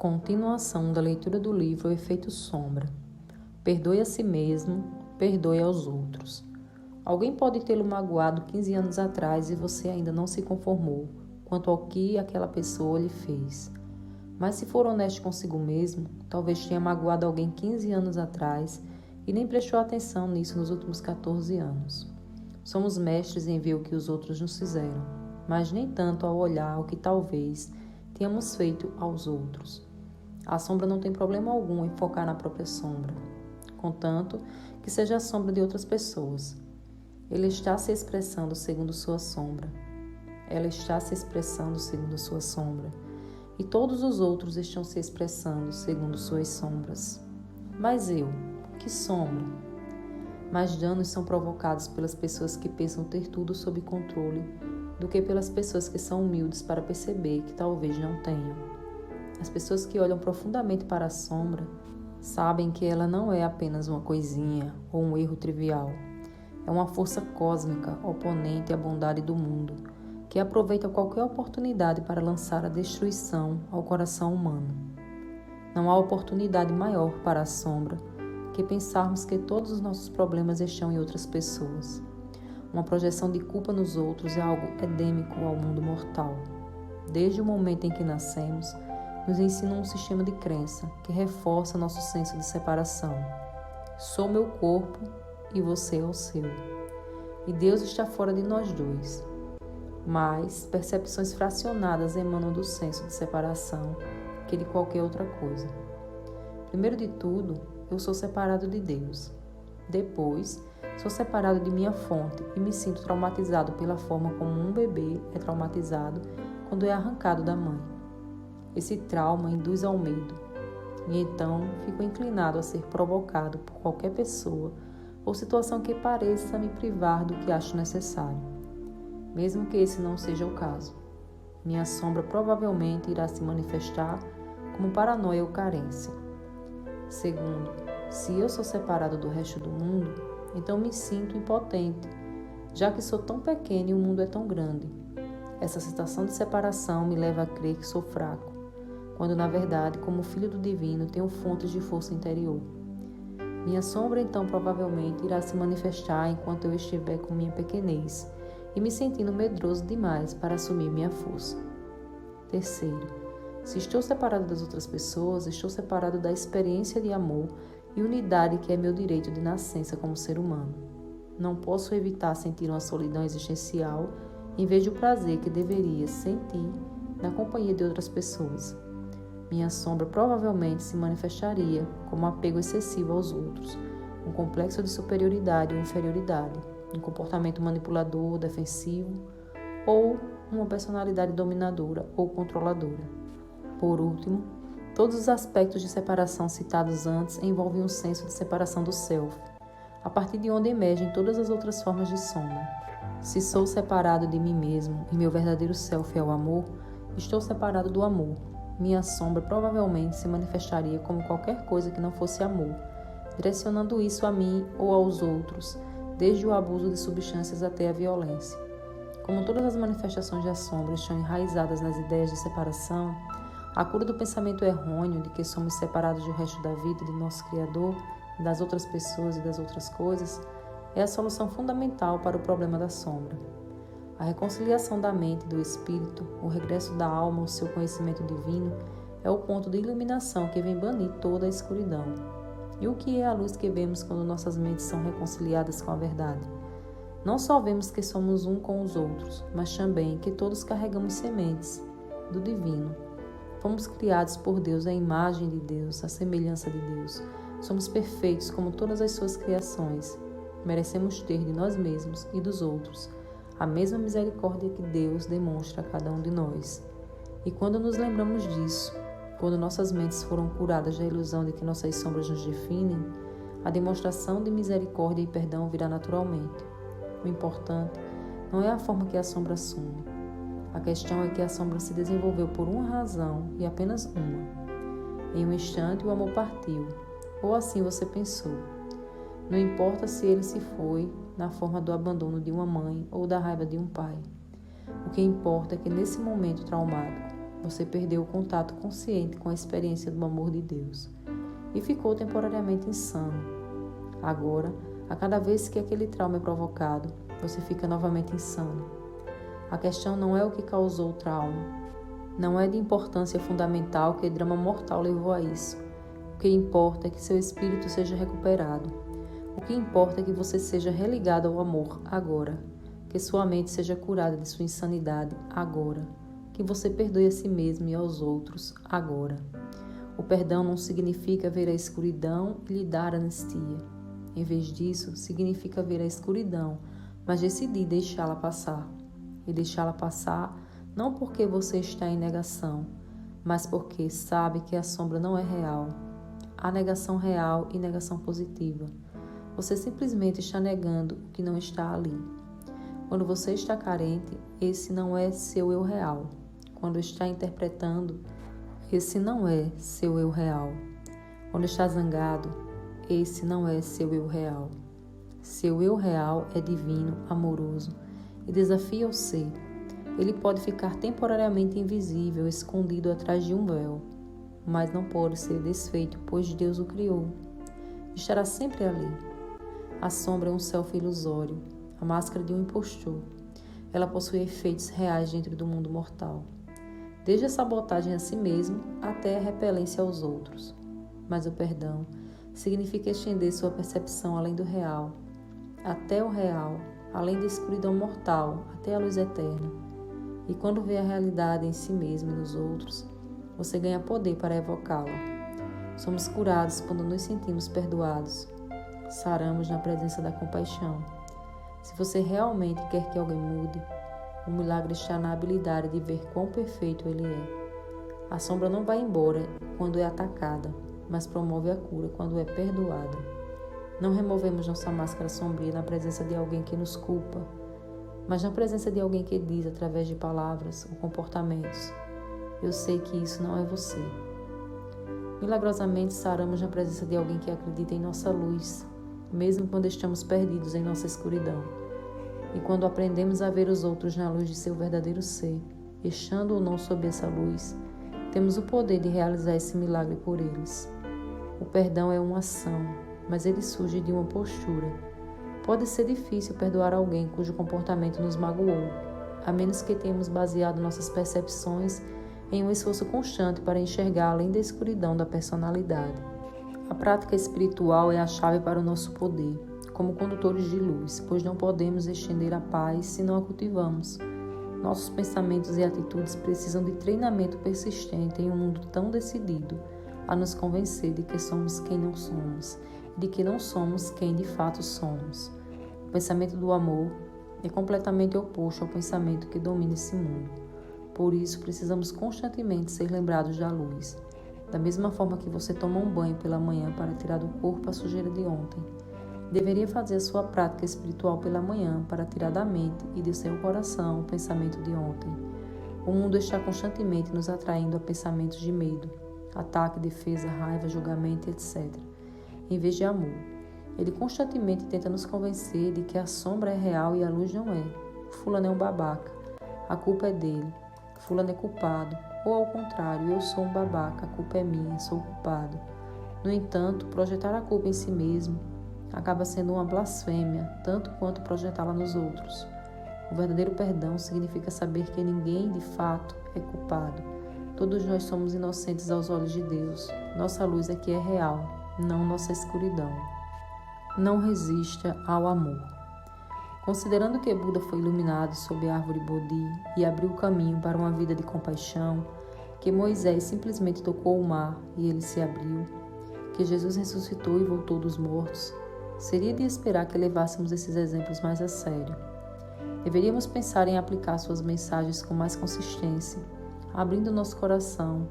Continuação da leitura do livro O Efeito Sombra. Perdoe a si mesmo, perdoe aos outros. Alguém pode tê-lo magoado 15 anos atrás e você ainda não se conformou quanto ao que aquela pessoa lhe fez. Mas se for honesto consigo mesmo, talvez tenha magoado alguém 15 anos atrás e nem prestou atenção nisso nos últimos 14 anos. Somos mestres em ver o que os outros nos fizeram, mas nem tanto ao olhar o que talvez tenhamos feito aos outros. A sombra não tem problema algum em focar na própria sombra, contanto que seja a sombra de outras pessoas. Ele está se expressando segundo sua sombra. Ela está se expressando segundo sua sombra. E todos os outros estão se expressando segundo suas sombras. Mas eu, que sombra? Mais danos são provocados pelas pessoas que pensam ter tudo sob controle do que pelas pessoas que são humildes para perceber que talvez não tenham. As pessoas que olham profundamente para a sombra sabem que ela não é apenas uma coisinha ou um erro trivial. É uma força cósmica oponente à bondade do mundo, que aproveita qualquer oportunidade para lançar a destruição ao coração humano. Não há oportunidade maior para a sombra que pensarmos que todos os nossos problemas estão em outras pessoas. Uma projeção de culpa nos outros é algo endêmico ao mundo mortal. Desde o momento em que nascemos, nos ensina um sistema de crença que reforça nosso senso de separação. Sou meu corpo e você é o seu. E Deus está fora de nós dois. Mas percepções fracionadas emanam do senso de separação que de qualquer outra coisa. Primeiro de tudo, eu sou separado de Deus. Depois, sou separado de minha fonte e me sinto traumatizado pela forma como um bebê é traumatizado quando é arrancado da mãe. Esse trauma induz ao medo, e então fico inclinado a ser provocado por qualquer pessoa ou situação que pareça me privar do que acho necessário, mesmo que esse não seja o caso. Minha sombra provavelmente irá se manifestar como paranoia ou carência. Segundo, se eu sou separado do resto do mundo, então me sinto impotente, já que sou tão pequeno e o mundo é tão grande. Essa sensação de separação me leva a crer que sou fraco, quando na verdade, como filho do divino, tenho fontes de força interior. Minha sombra então provavelmente irá se manifestar enquanto eu estiver com minha pequenez e me sentindo medroso demais para assumir minha força. Terceiro, se estou separado das outras pessoas, estou separado da experiência de amor e unidade que é meu direito de nascença como ser humano. Não posso evitar sentir uma solidão existencial em vez do prazer que deveria sentir na companhia de outras pessoas. Minha sombra provavelmente se manifestaria como apego excessivo aos outros, um complexo de superioridade ou inferioridade, um comportamento manipulador, defensivo ou uma personalidade dominadora ou controladora. Por último, todos os aspectos de separação citados antes envolvem um senso de separação do self, a partir de onde emergem todas as outras formas de sombra. Se sou separado de mim mesmo e meu verdadeiro self é o amor, estou separado do amor. Minha sombra provavelmente se manifestaria como qualquer coisa que não fosse amor, direcionando isso a mim ou aos outros, desde o abuso de substâncias até a violência. Como todas as manifestações da sombra estão enraizadas nas ideias de separação, a cura do pensamento errôneo de que somos separados do resto da vida de nosso Criador, das outras pessoas e das outras coisas, é a solução fundamental para o problema da sombra. A reconciliação da mente e do espírito, o regresso da alma ao seu conhecimento divino, é o ponto de iluminação que vem banir toda a escuridão. E o que é a luz que vemos quando nossas mentes são reconciliadas com a verdade? Não só vemos que somos um com os outros, mas também que todos carregamos sementes do divino. Fomos criados por Deus à imagem de Deus, à semelhança de Deus. Somos perfeitos como todas as suas criações. Merecemos ter de nós mesmos e dos outros a mesma misericórdia que Deus demonstra a cada um de nós. E quando nos lembramos disso, quando nossas mentes foram curadas da ilusão de que nossas sombras nos definem, a demonstração de misericórdia e perdão virá naturalmente. O importante não é a forma que a sombra assume. A questão é que a sombra se desenvolveu por uma razão e apenas uma. Em um instante o amor partiu, ou assim você pensou. Não importa se ele se foi na forma do abandono de uma mãe ou da raiva de um pai. O que importa é que nesse momento traumático, Você perdeu o contato consciente com a experiência do amor de Deus e ficou temporariamente insano. Agora, a cada vez que aquele trauma é provocado, você fica novamente insano. A questão não é o que causou o trauma. Não é de importância fundamental que drama mortal levou a isso. O que importa é que seu espírito seja recuperado. O que importa é que você seja religado ao amor agora. Que sua mente seja curada de sua insanidade agora. Que você perdoe a si mesmo e aos outros agora. O perdão não significa ver a escuridão e lhe dar anistia. Em vez disso, significa ver a escuridão, mas decidir deixá-la passar. E deixá-la passar não porque você está em negação, mas porque sabe que a sombra não é real. Há negação real e negação positiva. Você simplesmente está negando o que não está ali. Quando você está carente, esse não é seu eu real. Quando está interpretando, esse não é seu eu real. Quando está zangado, esse não é seu eu real. Seu eu real é divino, amoroso e desafia o ser. Ele pode ficar temporariamente invisível, escondido atrás de um véu, mas não pode ser desfeito, pois Deus o criou. Estará sempre ali. A sombra é um self ilusório, a máscara de um impostor. Ela possui efeitos reais dentro do mundo mortal, desde a sabotagem a si mesmo até a repelência aos outros. Mas o perdão significa estender sua percepção além do real, até o real, além da escuridão mortal, até a luz eterna. E quando vê a realidade em si mesmo e nos outros, você ganha poder para evocá-la. Somos curados quando nos sentimos perdoados. Saramos na presença da compaixão. Se você realmente quer que alguém mude, o milagre está na habilidade de ver quão perfeito ele é. A sombra não vai embora quando é atacada, mas promove a cura quando é perdoada. Não removemos nossa máscara sombria na presença de alguém que nos culpa, mas na presença de alguém que diz através de palavras ou comportamentos: eu sei que isso não é você. Milagrosamente saramos na presença de alguém que acredita em nossa luz, mesmo quando estamos perdidos em nossa escuridão. E quando aprendemos a ver os outros na luz de seu verdadeiro ser, estando ou não sob essa luz, temos o poder de realizar esse milagre por eles. O perdão é uma ação, mas ele surge de uma postura. Pode ser difícil perdoar alguém cujo comportamento nos magoou, a menos que tenhamos baseado nossas percepções em um esforço constante para enxergar além da escuridão da personalidade. A prática espiritual é a chave para o nosso poder, como condutores de luz, pois não podemos estender a paz se não a cultivamos. Nossos pensamentos e atitudes precisam de treinamento persistente em um mundo tão decidido a nos convencer de que somos quem não somos, de que não somos quem de fato somos. O pensamento do amor é completamente oposto ao pensamento que domina esse mundo. Por isso, precisamos constantemente ser lembrados da luz. Da mesma forma que você toma um banho pela manhã para tirar do corpo a sujeira de ontem, deveria fazer a sua prática espiritual pela manhã para tirar da mente e do seu coração o pensamento de ontem. O mundo está constantemente nos atraindo a pensamentos de medo, ataque, defesa, raiva, julgamento, etc., em vez de amor. Ele constantemente tenta nos convencer de que a sombra é real e a luz não é. Fulano é um babaca, a culpa é dele. Fulano é culpado. Ou ao contrário, eu sou um babaca, a culpa é minha, sou culpado. No entanto, projetar a culpa em si mesmo acaba sendo uma blasfêmia, tanto quanto projetá-la nos outros. O verdadeiro perdão significa saber que ninguém, de fato, é culpado. Todos nós somos inocentes aos olhos de Deus. Nossa luz é que é real, não nossa escuridão. Não resista ao amor. Considerando que Buda foi iluminado sob a árvore Bodhi e abriu o caminho para uma vida de compaixão, que Moisés simplesmente tocou o mar e ele se abriu, que Jesus ressuscitou e voltou dos mortos, seria de esperar que levássemos esses exemplos mais a sério. Deveríamos pensar em aplicar suas mensagens com mais consistência, abrindo nosso coração,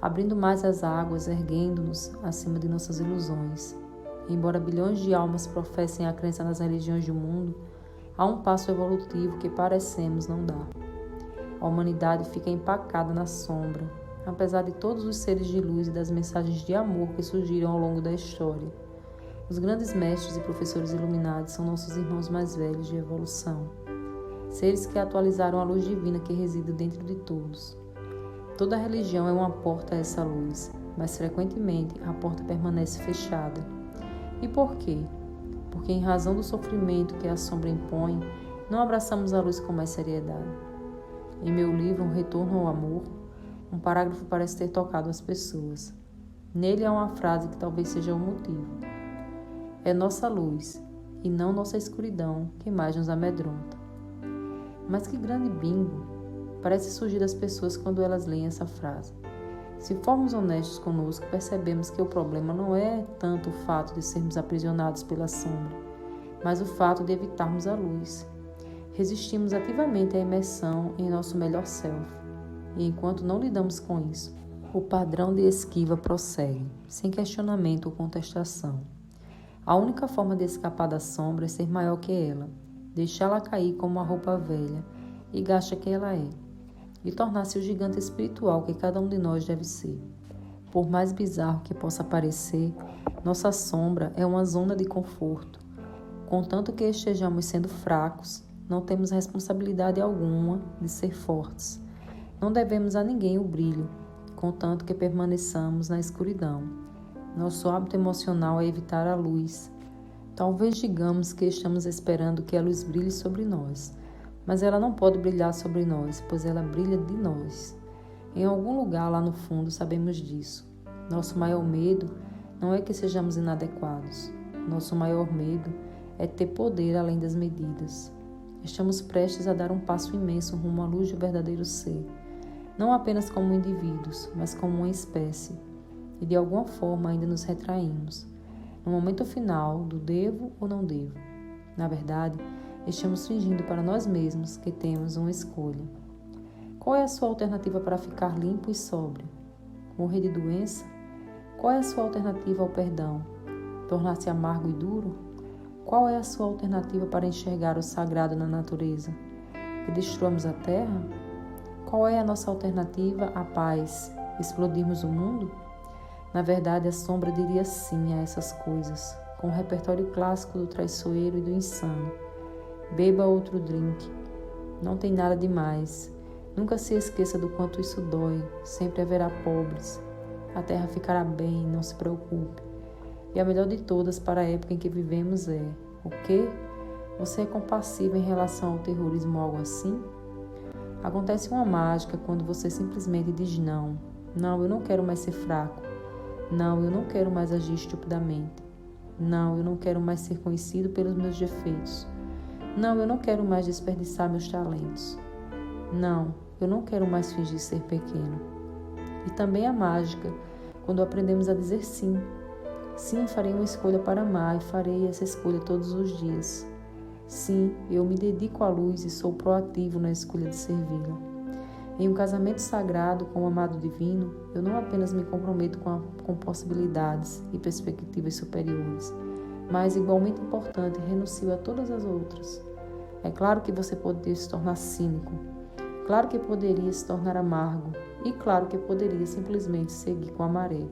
abrindo mais as águas, erguendo-nos acima de nossas ilusões. Embora bilhões de almas professem a crença nas religiões do mundo, há um passo evolutivo que parecemos não dar. A humanidade fica empacada na sombra, apesar de todos os seres de luz e das mensagens de amor que surgiram ao longo da história. Os grandes mestres e professores iluminados são nossos irmãos mais velhos de evolução, seres que atualizaram a luz divina que reside dentro de todos. Toda religião é uma porta a essa luz, mas frequentemente a porta permanece fechada. E por quê? Porque em razão do sofrimento que a sombra impõe, não abraçamos a luz com mais seriedade. Em meu livro, Um Retorno ao Amor, um parágrafo parece ter tocado as pessoas. Nele há uma frase que talvez seja o motivo. É nossa luz, e não nossa escuridão, que mais nos amedronta. Mas que grande bingo parece surgir das pessoas quando elas leem essa frase. Se formos honestos conosco, percebemos que o problema não é tanto o fato de sermos aprisionados pela sombra, mas o fato de evitarmos a luz. Resistimos ativamente à imersão em nosso melhor self, e enquanto não lidamos com isso, o padrão de esquiva prossegue, sem questionamento ou contestação. A única forma de escapar da sombra é ser maior que ela, deixá-la cair como uma roupa velha e gasta que ela é, e tornar-se o gigante espiritual que cada um de nós deve ser. Por mais bizarro que possa parecer, nossa sombra é uma zona de conforto. Contanto que estejamos sendo fracos, não temos responsabilidade alguma de ser fortes. Não devemos a ninguém o brilho, contanto que permaneçamos na escuridão. Nosso hábito emocional é evitar a luz. Talvez digamos que estamos esperando que a luz brilhe sobre nós, mas ela não pode brilhar sobre nós, pois ela brilha de nós. Em algum lugar lá no fundo sabemos disso. Nosso maior medo não é que sejamos inadequados. Nosso maior medo é ter poder além das medidas. Estamos prestes a dar um passo imenso rumo à luz do verdadeiro ser, não apenas como indivíduos, mas como uma espécie, e de alguma forma ainda nos retraímos, no momento final do devo ou não devo. Na verdade, estamos fingindo para nós mesmos que temos uma escolha. Qual é a sua alternativa para ficar limpo e sóbrio? Morrer de doença? Qual é a sua alternativa ao perdão? Tornar-se amargo e duro? Qual é a sua alternativa para enxergar o sagrado na natureza? Que destruamos a terra? Qual é a nossa alternativa à paz? Explodirmos o mundo? Na verdade, a sombra diria sim a essas coisas, com o repertório clássico do traiçoeiro e do insano. Beba outro drink. Não tem nada demais. Nunca se esqueça do quanto isso dói. Sempre haverá pobres. A terra ficará bem, não se preocupe. E a melhor de todas para a época em que vivemos é: o quê? Você é compassivo em relação ao terrorismo ou algo assim? Acontece uma mágica quando você simplesmente diz não. Não, eu não quero mais ser fraco. Não, eu não quero mais agir estupidamente. Não, eu não quero mais ser conhecido pelos meus defeitos. Não, eu não quero mais desperdiçar meus talentos. Não, eu não quero mais fingir ser pequeno. E também a mágica quando aprendemos a dizer sim. Sim, farei uma escolha para amar e farei essa escolha todos os dias. Sim, eu me dedico à luz e sou proativo na escolha de servi-la. Em um casamento sagrado com o amado divino, eu não apenas me comprometo com possibilidades e perspectivas superiores, mas, igualmente importante, renuncio a todas as outras. É claro que você poderia se tornar cínico, claro que poderia se tornar amargo e claro que poderia simplesmente seguir com a maré.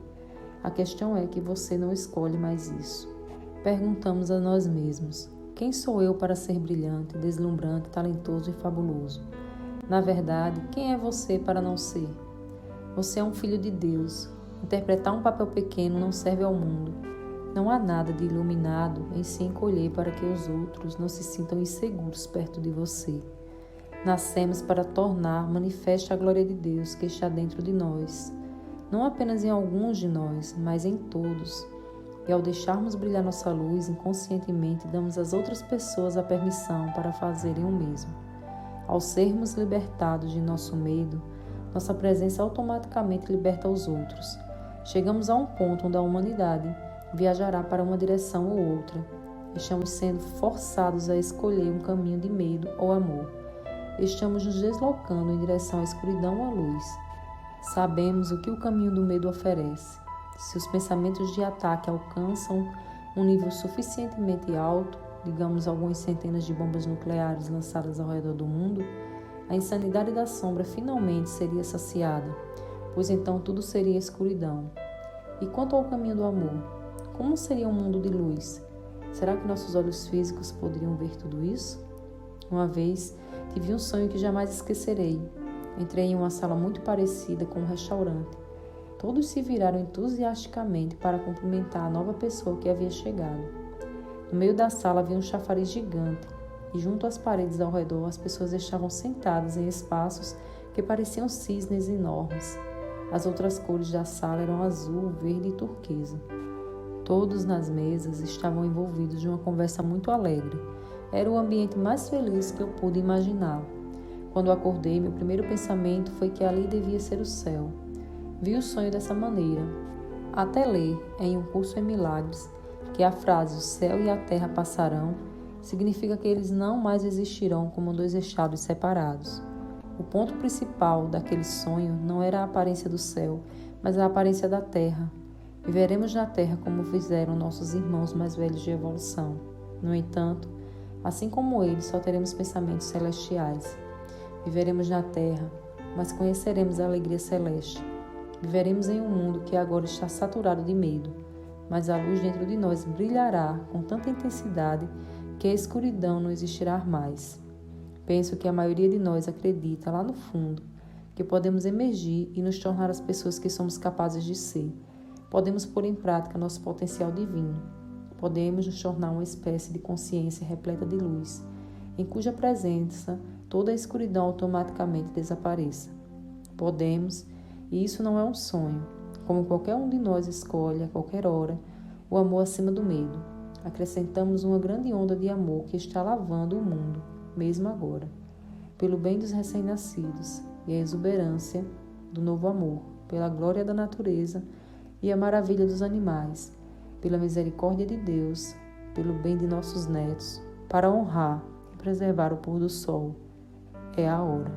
A questão é que você não escolhe mais isso. Perguntamos a nós mesmos: quem sou eu para ser brilhante, deslumbrante, talentoso e fabuloso? Na verdade, quem é você para não ser? Você é um filho de Deus. Interpretar um papel pequeno não serve ao mundo. Não há nada de iluminado em se encolher para que os outros não se sintam inseguros perto de você. Nascemos para tornar manifesta a glória de Deus que está dentro de nós. Não apenas em alguns de nós, mas em todos. E ao deixarmos brilhar nossa luz, inconscientemente damos às outras pessoas a permissão para fazerem o mesmo. Ao sermos libertados de nosso medo, nossa presença automaticamente liberta os outros. Chegamos a um ponto onde a humanidade viajará para uma direção ou outra. Estamos sendo forçados a escolher um caminho de medo ou amor. Estamos nos deslocando em direção à escuridão ou à luz. Sabemos o que o caminho do medo oferece. Se os pensamentos de ataque alcançam um nível suficientemente alto, digamos algumas centenas de bombas nucleares lançadas ao redor do mundo, a insanidade da sombra finalmente seria saciada, pois então tudo seria escuridão. E quanto ao caminho do amor, como seria um mundo de luz? Será que nossos olhos físicos poderiam ver tudo isso? Uma vez tive um sonho que jamais esquecerei. Entrei em uma sala muito parecida com um restaurante. Todos se viraram entusiasticamente para cumprimentar a nova pessoa que havia chegado. No meio da sala havia um chafariz gigante e junto às paredes ao redor as pessoas estavam sentadas em espaços que pareciam cisnes enormes. As outras cores da sala eram azul, verde e turquesa. Todos nas mesas estavam envolvidos de uma conversa muito alegre. Era o ambiente mais feliz que eu pude imaginar. Quando acordei, meu primeiro pensamento foi que ali devia ser o céu. Vi o sonho dessa maneira. Até ler, em Um Curso em Milagres, que a frase "o céu e a terra passarão" significa que eles não mais existirão como dois estados separados. O ponto principal daquele sonho não era a aparência do céu, mas a aparência da terra. Viveremos na terra como fizeram nossos irmãos mais velhos de evolução. No entanto, assim como eles, só teremos pensamentos celestiais. Viveremos na terra, mas conheceremos a alegria celeste. Viveremos em um mundo que agora está saturado de medo, mas a luz dentro de nós brilhará com tanta intensidade que a escuridão não existirá mais. Penso que a maioria de nós acredita, lá no fundo, que podemos emergir e nos tornar as pessoas que somos capazes de ser. Podemos pôr em prática nosso potencial divino. Podemos nos tornar uma espécie de consciência repleta de luz, em cuja presença toda a escuridão automaticamente desapareça. Podemos, e isso não é um sonho, como qualquer um de nós escolhe a qualquer hora, o amor acima do medo. Acrescentamos uma grande onda de amor que está lavando o mundo, mesmo agora, pelo bem dos recém-nascidos e a exuberância do novo amor, pela glória da natureza e a maravilha dos animais, pela misericórdia de Deus, pelo bem de nossos netos, para honrar e preservar o pôr do sol. É a hora.